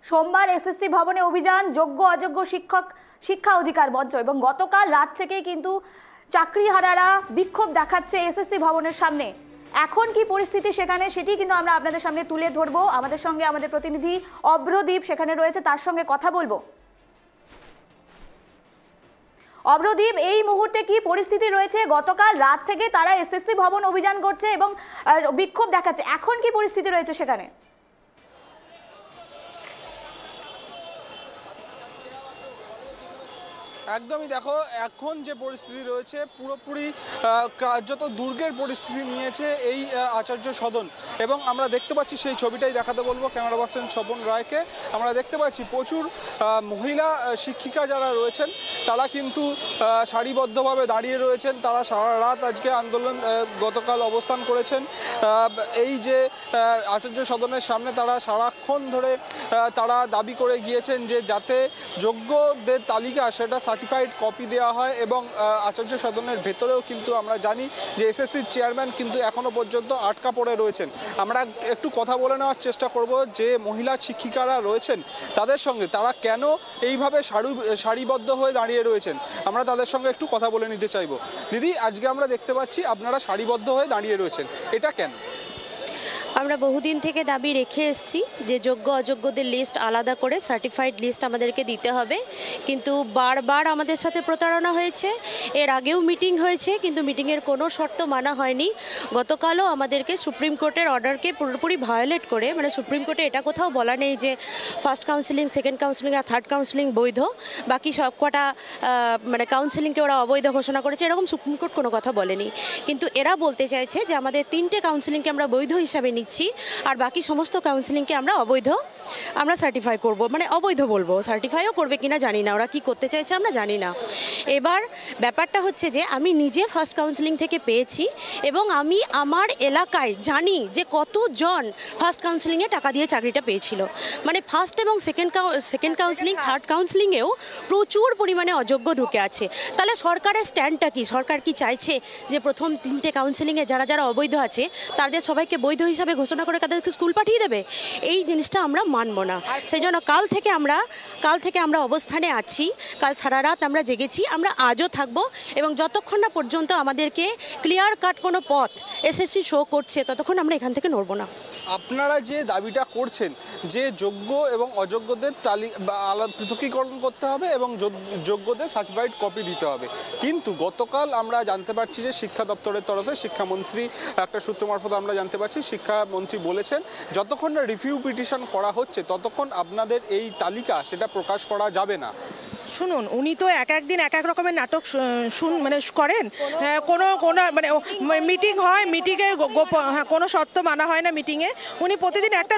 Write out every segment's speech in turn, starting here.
সোমবার এসএসসি ভবনে অভিযান, যোগ্য অযোগ্য শিক্ষক শিক্ষা অধিকার মঞ্চ এবং গতকাল রাত থেকেই কিন্তু চাকরিহারারা বিক্ষোভ দেখাচ্ছে এসএসসি ভবনের সামনে। এখন কি পরিস্থিতি সেখানে সেটি কিন্তু আমরা আপনাদের সামনে তুলে ধরবো। আমাদের সঙ্গে আমাদের প্রতিনিধি অভ্রদীপ সেখানে রয়েছে, তার সঙ্গে কথা বলবো। অভ্রদীপ, এই মুহূর্তে কি পরিস্থিতি রয়েছে? গতকাল রাত থেকে তারা এসএসসি ভবন অভিযান করছে এবং বিক্ষোভ দেখাচ্ছে, এখন কি পরিস্থিতি রয়েছে সেখানে? একদমই দেখো, এখন যে পরিস্থিতি রয়েছে পুরোপুরি কার্যত দুর্গের পরিস্থিতি নিয়েছে এই আচার্য সদন। এবং আমরা দেখতে পাচ্ছি, সেই ছবিটাই দেখাতে বলবো ক্যামেরা পার্সন স্বপন রায়কে। আমরা দেখতে পাচ্ছি প্রচুর মহিলা শিক্ষিকা যারা রয়েছেন তারা কিন্তু সারিবদ্ধভাবে দাঁড়িয়ে রয়েছেন। তারা সারা রাত আজকে আন্দোলন গতকাল অবস্থান করেছেন এই যে আচার্য সদনের সামনে। তারা সারাক্ষণ ধরে তারা দাবি করে গিয়েছেন যে যাতে যোগ্যদের তালিকা সেটা সার্টিফাইড কপি দেওয়া হয়। এবং আচার্য সদনের ভেতরেও কিন্তু আমরা জানি যে এসএসসির চেয়ারম্যান কিন্তু এখনো পর্যন্ত আটকা পড়ে রয়েছেন। আমরা একটু কথা বলে নেওয়ার চেষ্টা করব যে মহিলা শিক্ষিকারা রয়েছেন তাদের সঙ্গে, তারা কেন এইভাবে সারিবদ্ধ হয়ে দাঁড়িয়ে রয়েছেন। আমরা তাদের সঙ্গে একটু কথা বলে নিতে চাইবো। দিদি, আজকে আমরা দেখতে পাচ্ছি আপনারা সারিবদ্ধ হয়ে দাঁড়িয়ে রয়েছেন, এটা কেন? আমরা বহুদিন থেকে দাবি রেখে এসেছি যে যোগ্য অযোগ্যদের লিস্ট আলাদা করে সার্টিফাইড লিস্ট আমাদেরকে দিতে হবে, কিন্তু বারবার আমাদের সাথে প্রতারণা হয়েছে। এর আগেও মিটিং হয়েছে কিন্তু মিটিংয়ের কোনো শর্ত মানা হয়নি। গতকালও আমাদেরকে সুপ্রিম কোর্টের অর্ডারকে পুরোপুরি ভায়োলেট করে, মানে সুপ্রিম কোর্টে এটা কোথাও বলা নেই যে ফার্স্ট কাউন্সিলিং, সেকেন্ড কাউন্সিলিং আর থার্ড কাউন্সিলিং বৈধ, বাকি সব কটা মানে কাউন্সিলিংকে ওরা অবৈধ ঘোষণা করেছে, এরকম সুপ্রিম কোর্ট কোনো কথা বলেনি। কিন্তু এরা বলতে চাইছে যে আমাদের 3টে কাউন্সিলিংকে আমরা বৈধ হিসাবে নিচ্ছি আর বাকি সমস্ত কাউন্সিলিংকে আমরা অবৈধ আমরা সার্টিফাই করব, মানে অবৈধ বলবো। সার্টিফাইও করবে কিনা জানি না, ওরা কি করতে চাইছে আমরা জানি না। এবার ব্যাপারটা হচ্ছে যে আমি নিজে ফার্স্ট কাউন্সিলিং থেকে পেয়েছি এবং আমি আমার এলাকায় জানি যে কতজন ফার্স্ট কাউন্সিলিংয়ে টাকা দিয়ে চাকরিটা পেয়েছিল। মানে ফার্স্ট এবং সেকেন্ড কাউন্সিলিং, থার্ড কাউন্সিলিংয়েও প্রচুর পরিমাণে অযোগ্য ঢুকে আছে। তাহলে সরকারের স্ট্যান্ডটা কি? সরকার কি চাইছে যে প্রথম 3টে কাউন্সিলিংয়ে যারা যারা অবৈধ আছে তাদের সবাইকে বৈধ হিসাবে ঘোষণা করে তাদেরকে স্কুল পাঠিয়ে দেবে? এই জিনিসটা আমরা মানব না। সেই জন্য কাল থেকে আমরা অবস্থানে আছি। কাল সারা রাত আমরা জেগেছি, আমরা আজও থাকবো এবং যতক্ষণ না পর্যন্ত আমাদেরকে ক্লিয়ার কাট কোনো পথ এসএসসি শো করছে ততক্ষণ আমরা এখান থেকে নড়ব না। আপনারা যে দাবিটা করছেন যে যোগ্য এবং অযোগ্যদের পৃথকীকরণ করতে হবে এবং যোগ্যদের সার্টিফাইড কপি দিতে হবে, কিন্তু গতকাল আমরা জানতে পারছি যে শিক্ষা দপ্তরের তরফে শিক্ষামন্ত্রী একটা সূত্র মারফত আমরা জানতে পারছি শিক্ষামন্ত্রী বলেছেন যতক্ষণ না রিভিউ পিটিশন করা হচ্ছে ততক্ষণ আপনাদের এই তালিকা সেটা প্রকাশ করা যাবে না। শুনুন, উনি তো এক একদিন এক এক রকমের নাটক মানে করেন। কোনো মানে মিটিং হয়, মিটিংয়ে কোনো সত্য মানা হয় না মিটিংয়ে। উনি প্রতিদিন একটা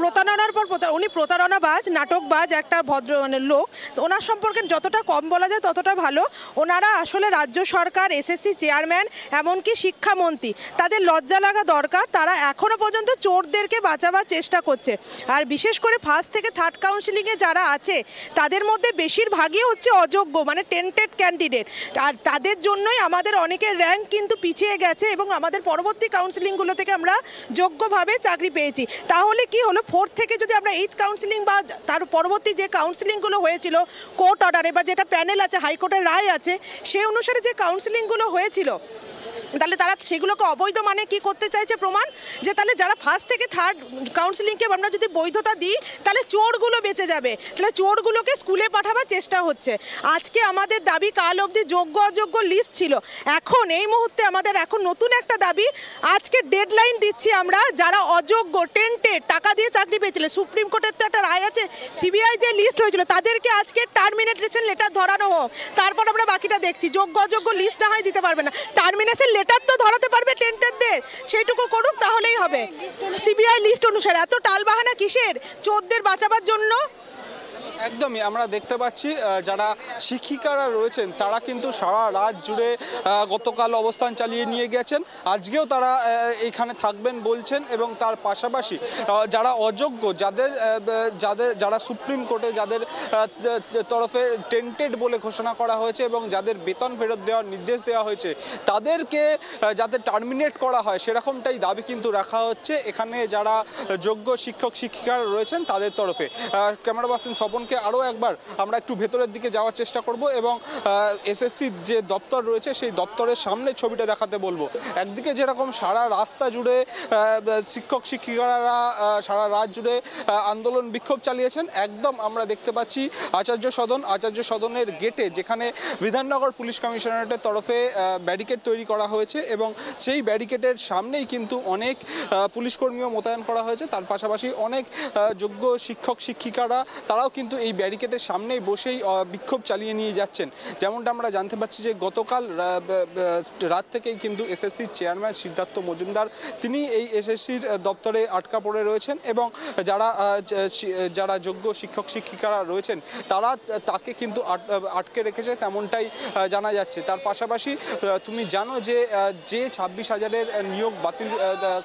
প্রতারণার পর উনি প্রতারণাবাজ, নাটকবাজ একটা ভদ্র মানে লোক। তো ওনার সম্পর্কে যতটা কম বলা যায় ততটা ভালো। ওনারা আসলে রাজ্য সরকার, এসএসসি চেয়ারম্যান, এমনকি শিক্ষামন্ত্রী, তাদের লজ্জা লাগা দরকার। তারা এখনও পর্যন্ত চোরদেরকে বাঁচাবার চেষ্টা করছে। আর বিশেষ করে ফার্স্ট থেকে থার্ড কাউন্সিলিংয়ে যারা আছে তাদের মধ্যে বেশিরভাগই হচ্ছে অযোগ্য, মানে টেন্টেড ক্যান্ডিডেট। আর তাদের জন্যই আমাদের অনেকের র্যাঙ্ক কিন্তু পিছিয়ে গেছে এবং আমাদের পরবর্তী কাউন্সিলিংগুলো থেকে আমরা যোগ্যভাবে চাকরি পেয়েছি। তাহলে কি হলো, 4 থেকে যদি আমরা 8 কাউন্সিলিং বা তার পরবর্তী যে কাউন্সিলিংগুলো হয়েছিল কোর্ট অর্ডারে বা যেটা প্যানেল আছে, হাইকোর্টের রায় আছে, সেই অনুসারে যে কাউন্সিলিংগুলো হয়েছিল, তাহলে তারা সেগুলোকে অবৈধ মানে কি করতে চাইছে প্রমাণ? যে তাহলে যারা ফার্স্ট থেকে থার্ড কাউন্সিলিংকে আমরা যদি বৈধতা দিই তাহলে চোরগুলো বেঁচে যাবে, তাহলে চোরগুলোকে স্কুলে পাঠাবার চেষ্টা হচ্ছে। আজকে আমাদের দাবি, কাল অবধি যোগ্য অযোগ্য লিস্ট ছিল, এখন এই মুহূর্তে আমাদের এখন নতুন একটা দাবি, আজকে ডেডলাইন দিচ্ছি আমরা, যারা অযোগ্য টেন্টেড টাকা দিয়ে চাকরি পেয়েছিল, সুপ্রিম কোর্টের তো একটা রায় আছে, সিবিআই যে লিস্ট হয়েছিল তাদেরকে আজকে টার্মিনেশন লেটার ধরানো হোক, তারপর আমরা বাকিটা দেখছি। যোগ্য অযোগ্য লিস্ট না হয় দিতে পারবে না, টার্মিনেশন লেটার তো ধরাতে পারবে টেন্টেডদের, সেইটুকু করুক তাহলেই হবে। সিবিআই লিস্ট অনুসারে এত টালবাহানা কিসের? চোরদের বাঁচাবার জন্য। একদমই আমরা দেখতে পাচ্ছি যারা শিক্ষিকারা রয়েছেন তারা কিন্তু সারা রাত জুড়ে গতকাল অবস্থান চালিয়ে নিয়ে গেছেন, আজকেও তারা এইখানে থাকবেন বলছেন এবং তার পাশাপাশি যারা অযোগ্য যারা সুপ্রিম কোর্টে যাদের তরফে টেন্টেড বলে ঘোষণা করা হয়েছে এবং যাদের বেতন ফেরত দেওয়ার নির্দেশ দেওয়া হয়েছে তাদেরকে যাতে টার্মিনেট করা হয় সেরকমটাই দাবি কিন্তু রাখা হচ্ছে এখানে যারা যোগ্য শিক্ষক শিক্ষিকারা রয়েছেন তাদের তরফে। ক্যামেরা পার্সন স্বপনকে আরও একবার আমরা একটু ভেতরের দিকে যাওয়ার চেষ্টা করব এবং এসএসসির যে দপ্তর রয়েছে সেই দপ্তরের সামনে ছবিটা দেখাতে বলবো। একদিকে যেরকম সারা রাস্তা জুড়ে শিক্ষক শিক্ষিকারা সারা রাত জুড়ে আন্দোলন বিক্ষোভ চালিয়েছেন, একদম আমরা দেখতে পাচ্ছি আচার্য সদনের গেটে যেখানে বিধাননগর পুলিশ কমিশনারেটের তরফে ব্যারিকেড তৈরি করা হয়েছে এবং সেই ব্যারিকেডের সামনেই কিন্তু অনেক পুলিশ কর্মীও মোতায়েন করা হয়েছে। তার পাশাপাশি অনেক যোগ্য শিক্ষক শিক্ষিকারা তারাও কিন্তু এই ব্যারিকেডের সামনেই বসেই বিক্ষোভ চালিয়ে নিয়ে যাচ্ছেন। যেমনটা আমরা জানতে পারছি যে গতকাল রাত থেকেই কিন্তু এসএসসির চেয়ারম্যান সিদ্ধার্থ মজুমদার তিনি এই এসএসসির দপ্তরে আটকা পড়ে রয়েছেন এবং যারা যোগ্য শিক্ষক শিক্ষিকারা রয়েছেন তারা তাকে কিন্তু আটকে রেখেছে তেমনটাই জানা যাচ্ছে। তার পাশাপাশি তুমি জানো যে 26,000-এর নিয়োগ বাতিল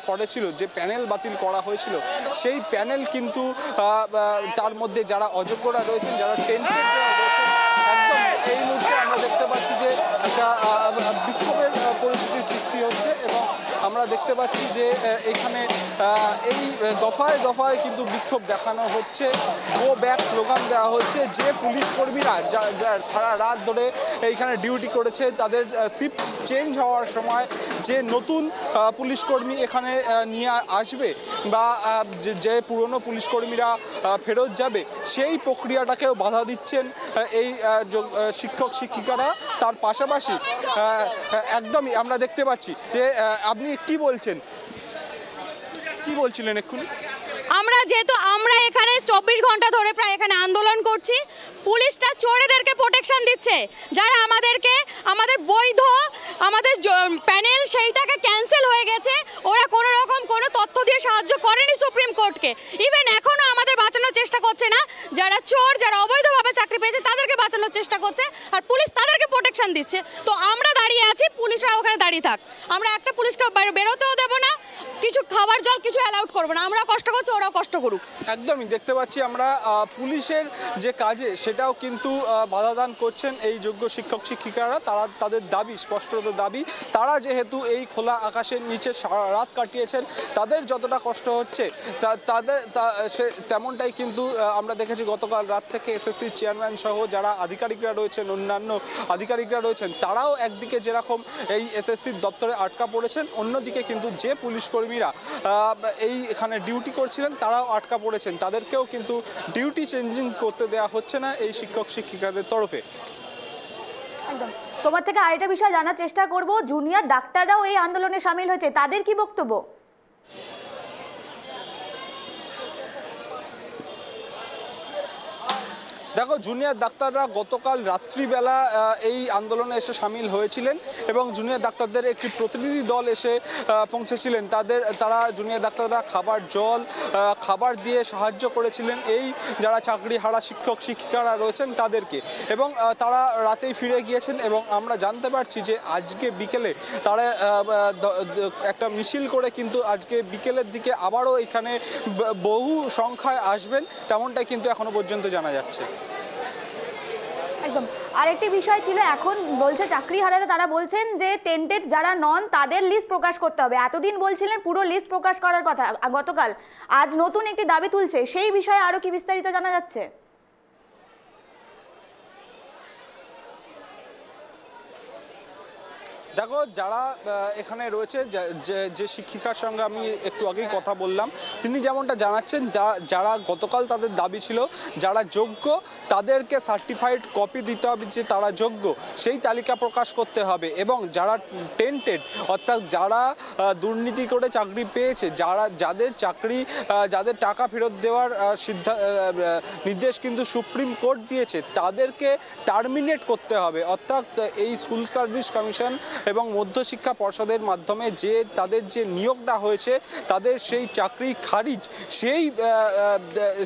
করেছিল, যে প্যানেল বাতিল করা হয়েছিল সেই প্যানেল কিন্তু তার মধ্যে যারা অযোগ্যরা রয়েছেন, যারা টেন্টেড রয়েছেন, একদম এই মুহূর্তে আমরা দেখতে পাচ্ছি যে একটা বিক্ষোভের পরিস্থিতির সৃষ্টি হচ্ছে এবং আমরা দেখতে পাচ্ছি যে এখানে এই দফায় দফায় কিন্তু বিক্ষোভ দেখানো হচ্ছে, গো ব্যাক স্লোগান দেওয়া হচ্ছে। যে পুলিশ কর্মীরা সারা রাত ধরে এইখানে ডিউটি করেছে তাদের শিফট চেঞ্জ হওয়ার সময় যে নতুন পুলিশ কর্মী এখানে নিয়ে আসবে বা যে পুরনো পুলিশ কর্মীরা ফেরত যাবে সেই প্রক্রিয়াটাকেও বাধা দিচ্ছেন এই শিক্ষক শিক্ষিকারা। তার পাশাপাশি একদমই আমরা দেখতে পাচ্ছি যে আপনি কি বলছিলেন এক্ষুনি? আমরা এখানে 24 ঘন্টা ধরে প্রায় এখানে আন্দোলন করছি, পুলিশটা চোরেদেরকে প্রোটেকশন দিচ্ছে, যারা আমাদের বৈধ আমাদের প্যানেল সেইটাকে ক্যান্সেল হয়ে গেছে, ওরা কোনো রকম কোনো তথ্য দিয়ে সাহায্য করেনি সুপ্রিম কোর্টকে, ইভেন এখনো আমাদের বাঁচানোর চেষ্টা করছে না, যারা চোর যারা অবৈধভাবে চাকরি পেয়েছে তাদেরকে বাঁচানোর চেষ্টা করছে আর পুলিশ তাদেরকে প্রোটেকশন দিচ্ছে। তো আমরা দাঁড়িয়ে আছি, পুলিশরা ওখানে দাঁড়িয়ে থাক, আমরা একটা পুলিশকে বেরোতেও দেবো না, কিছু খাবার জল কিছু অ্যালাউড করবো না, আমরা কষ্ট করছি ওরাও কষ্ট করুক। একদমই দেখতে পাচ্ছি আমরা পুলিশের যে কাজে সেটাও কিন্তু বাধাদান করছেন এই যোগ্য শিক্ষক শিক্ষিকারা। তারা তাদের দাবি, স্পষ্টত দাবি, তারা যেহেতু এই খোলা আকাশের নিচে সারা রাত কাটিয়েছেন তাদের যতটা কষ্ট হচ্ছে তেমনটাই কিন্তু আমরা দেখেছি গতকাল রাত থেকে এসএসসির চেয়ারম্যান সহ যারা আধিকারিকরা রয়েছেন, অন্যান্য আধিকারিকরা রয়েছেন, তারাও একদিকে যেরকম এই এসএসসির দপ্তরে আটকা পড়েছেন, অন্যদিকে কিন্তু যে পুলিশ কর্মীরা এখানে ডিউটি করছিলেন তারাও আটকা পড়েছেন, তাদেরকেও কিন্তু ডিউটি চেঞ্জিং করতে দেওয়া হচ্ছে না এই শিক্ষক শিক্ষিকাদের তরফে। একদম তোমার থেকে আরেকটা বিষয় জানার চেষ্টা করব, জুনিয়র ডাক্তাররাও এই আন্দোলনে সামিল হয়েছে, তাদের কি বক্তব্য? দেখো, জুনিয়র ডাক্তাররা গতকাল রাত্রিবেলা এই আন্দোলনে এসে সামিল হয়েছিলেন এবং জুনিয়র ডাক্তারদের একটি প্রতিনিধি দল এসে পৌঁছেছিলেন। তারা জুনিয়র ডাক্তাররা খাবার দিয়ে সাহায্য করেছিলেন এই যারা চাকরি হারা শিক্ষক শিক্ষিকারা রয়েছেন তাদেরকে, এবং তারা রাতেই ফিরে গিয়েছেন এবং আমরা জানতে পারছি যে আজকে বিকেলে তারা একটা মিছিল করে কিন্তু আজকে বিকেলের দিকে আবারও এখানে বহু সংখ্যায় আসবেন, তেমনটাই কিন্তু এখনো পর্যন্ত জানা যাচ্ছে। একদম আরেকটি বিষয় ছিল, এখন বলছে চাকরিহারারা, তারা বলছেন যে টেন্টেড যারা নন তাদের লিস্ট প্রকাশ করতে হবে। এতদিন বলছিলেন পুরো লিস্ট প্রকাশ করার কথা, গতকাল আজ নতুন একটি দাবি তুলছে, সেই বিষয়ে আরো কি বিস্তারিত জানা যাচ্ছে? দেখো, যারা এখানে রয়েছে, যে শিক্ষিকার সঙ্গে আমি একটু আগেই কথা বললাম, তিনি যেমনটা জানাচ্ছেন যারা গতকাল তাদের দাবি ছিল যারা যোগ্য তাদেরকে সার্টিফাইড কপি দিতে হবে যে তারা যোগ্য, সেই তালিকা প্রকাশ করতে হবে, এবং যারা টেন্টেড অর্থাৎ যারা দুর্নীতি করে চাকরি পেয়েছে, যাদের টাকা ফেরত দেওয়ার নির্দেশ কিন্তু সুপ্রিম কোর্ট দিয়েছে, তাদেরকে টার্মিনেট করতে হবে। অর্থাৎ এই স্কুল সার্ভিস কমিশন এবং মধ্যশিক্ষা পর্ষদের মাধ্যমে যে তাদের যে নিয়োগটা হয়েছে তাদের সেই চাকরি খারিজ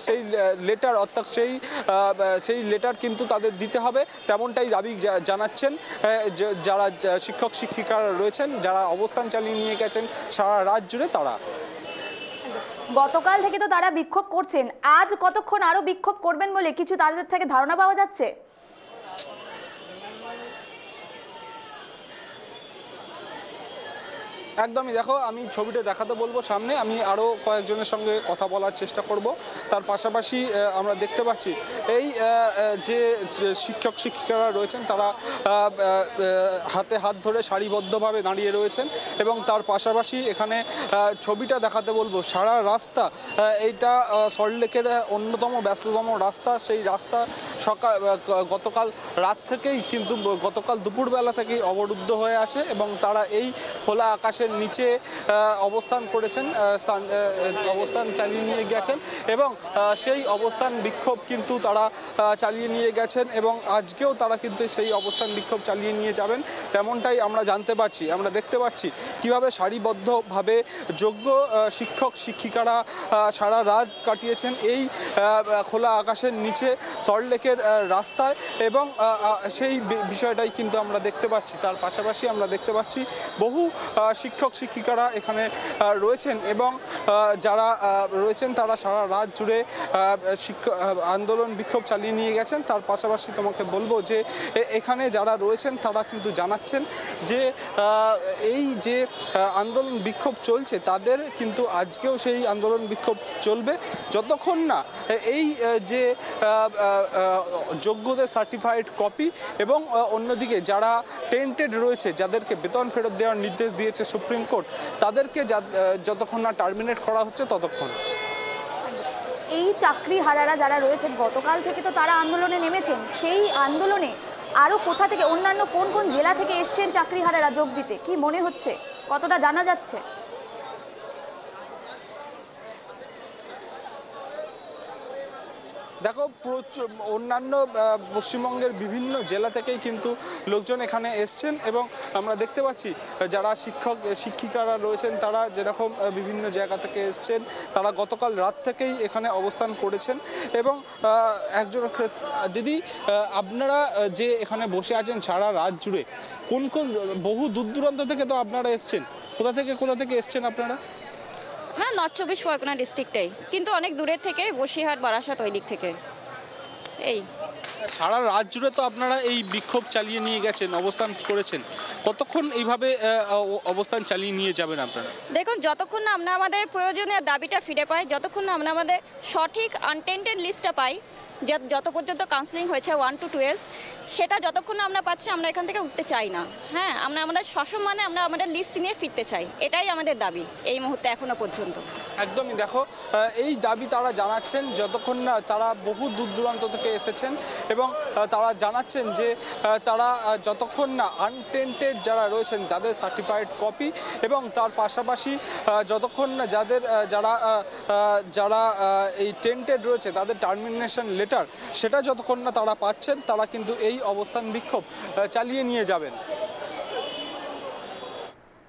সেই লেটার অর্থাৎ সেই লেটার কিন্তু তাদের দিতে হবে, তেমনটাই দাবি জানাচ্ছেন যারা শিক্ষক শিক্ষিকারা রয়েছেন, যারা অবস্থান চালিয়ে নিয়ে গেছেন সারা রাত জুড়ে। তারা গতকাল থেকে তো তারা বিক্ষোভ করছেন, আজ কতক্ষণ আরো বিক্ষোভ করবেন বলে কিছু তাদের থেকে ধারণা পাওয়া যাচ্ছে? একদমই, দেখো আমি ছবিটা দেখাতে বলবো সামনে, আমি আরও কয়েকজনের সঙ্গে কথা বলার চেষ্টা করব। তার পাশাপাশি আমরা দেখতে পাচ্ছি এই যে শিক্ষক শিক্ষিকারা রয়েছেন তারা হাতে হাত ধরে সারিবদ্ধভাবে দাঁড়িয়ে রয়েছেন এবং তার পাশাপাশি এখানে ছবিটা দেখাতে বলবো সারা রাস্তা, এইটা সল্টলেকের অন্যতম ব্যস্ততম রাস্তা, সেই রাস্তা গতকাল রাত থেকেই কিন্তু গতকাল দুপুরবেলা থেকেই অবরুদ্ধ হয়ে আছে এবং তারা এই খোলা আকাশে নিচে অবস্থান করেছেন, অবস্থান চালিয়ে নিয়ে গেছেন এবং সেই অবস্থান বিক্ষোভ কিন্তু তারা চালিয়ে নিয়ে গেছেন এবং আজকেও তারা কিন্তু সেই অবস্থান বিক্ষোভ চালিয়ে নিয়ে যাবেন, তেমনটাই আমরা জানতে পারছি। আমরা দেখতে পাচ্ছি কিভাবে সারিবদ্ধভাবে যোগ্য শিক্ষক শিক্ষিকারা সারা রাত কাটিয়েছেন এই খোলা আকাশের নিচে সল্টলেকের রাস্তায় এবং সেই বিষয়টাই কিন্তু আমরা দেখতে পাচ্ছি। তার পাশাপাশি আমরা দেখতে পাচ্ছি বহু শিক্ষক শিক্ষিকারা এখানে রয়েছেন এবং যারা রয়েছেন তারা সারা রাত জুড়ে আন্দোলন বিক্ষোভ চালিয়ে নিয়ে গেছেন। তার পাশাপাশি তোমাকে বলবো যে এখানে যারা রয়েছেন তারা কিন্তু জানাচ্ছেন যে এই যে আন্দোলন বিক্ষোভ চলছে তাদের কিন্তু আজকেও সেই আন্দোলন বিক্ষোভ চলবে যতক্ষণ না এই যে যোগ্যদের সার্টিফাইড কপি এবং অন্যদিকে যারা টেন্টেড রয়েছে, যাদেরকে বেতন ফেরত দেওয়ার নির্দেশ দিয়েছে সুপ্রিম কোর্ট, তাদেরকে যতক্ষণ না টার্মিনেট করা হচ্ছে ততক্ষণ। এই চাকরি হারারা যারা রয়েছেন গতকাল থেকে তো তারা আন্দোলনে নেমেছেন, সেই আন্দোলনে আরো কোথা থেকে অন্যান্য কোন কোন জেলা থেকে এসছেন চাকরি হারারা যোগ দিতে, কি মনে হচ্ছে, কতটা জানা যাচ্ছে? দেখো অন্যান্য পশ্চিমবঙ্গের বিভিন্ন জেলা থেকেই কিন্তু লোকজন এখানে এসছেন এবং আমরা দেখতে পাচ্ছি যারা শিক্ষক শিক্ষিকারা রয়েছেন তারা যেরকম বিভিন্ন জায়গা থেকে এসছেন, তারা গতকাল রাত থেকেই এখানে অবস্থান করেছেন এবং একজন দিদি, আপনারা যে এখানে বসে আছেন সারা রাত জুড়ে, কোন কোন বহু দূর দূরান্ত থেকে তো আপনারা এসছেন, কোথা থেকে এসছেন আপনারা? হ্যাঁ, নর্থ চব্বিশ পরগনা ডিস্ট্রিক্টেই, কিন্তু অনেক দূরের থেকে, বসিরহাট বারাসাত ওই দিক থেকে। এই সারা রাত জুড়ে তো আপনারা এই বিক্ষোভ চালিয়ে নিয়ে গেছেন, অবস্থান করেছেন, কতক্ষণ এইভাবে অবস্থান চালিয়ে নিয়ে যাবেন আপনারা? দেখুন, যতক্ষণ না আমরা আমাদের প্রয়োজনীয় দাবিটা ফিরে পাই, যতক্ষণ না আমরা আমাদের সঠিক আনটেন্টেড লিস্টটা পাই, যত পর্যন্ত কাউন্সিলিং হয়েছে 1 to 12, সেটা যতক্ষণ আমরা পাচ্ছি আমরা এখান থেকে উঠতে চাই না। হ্যাঁ, আমরা আমাদের সসম্মানে আমরা আমাদের লিস্ট নিয়ে ফিরতে চাই, এটাই আমাদের দাবি এই মুহূর্তে এখনো পর্যন্ত। একদমই, দেখো এই দাবি তারা জানাচ্ছেন যতক্ষণ না, তারা বহু দূর দূরান্ত থেকে এসেছেন এবং তারা জানাচ্ছেন যে তারা যতক্ষণ না আনটেন্টেড যারা রয়েছেন তাদের সার্টিফাইড কপি এবং তার পাশাপাশি যতক্ষণ না যারা এই টেন্টেড রয়েছে তাদের টার্মিনেশন লেটার, সেটা যতক্ষণ না তারা পাচ্ছেন তারা কিন্তু এই অবস্থান বিক্ষোভ চালিয়ে নিয়ে যাবেন।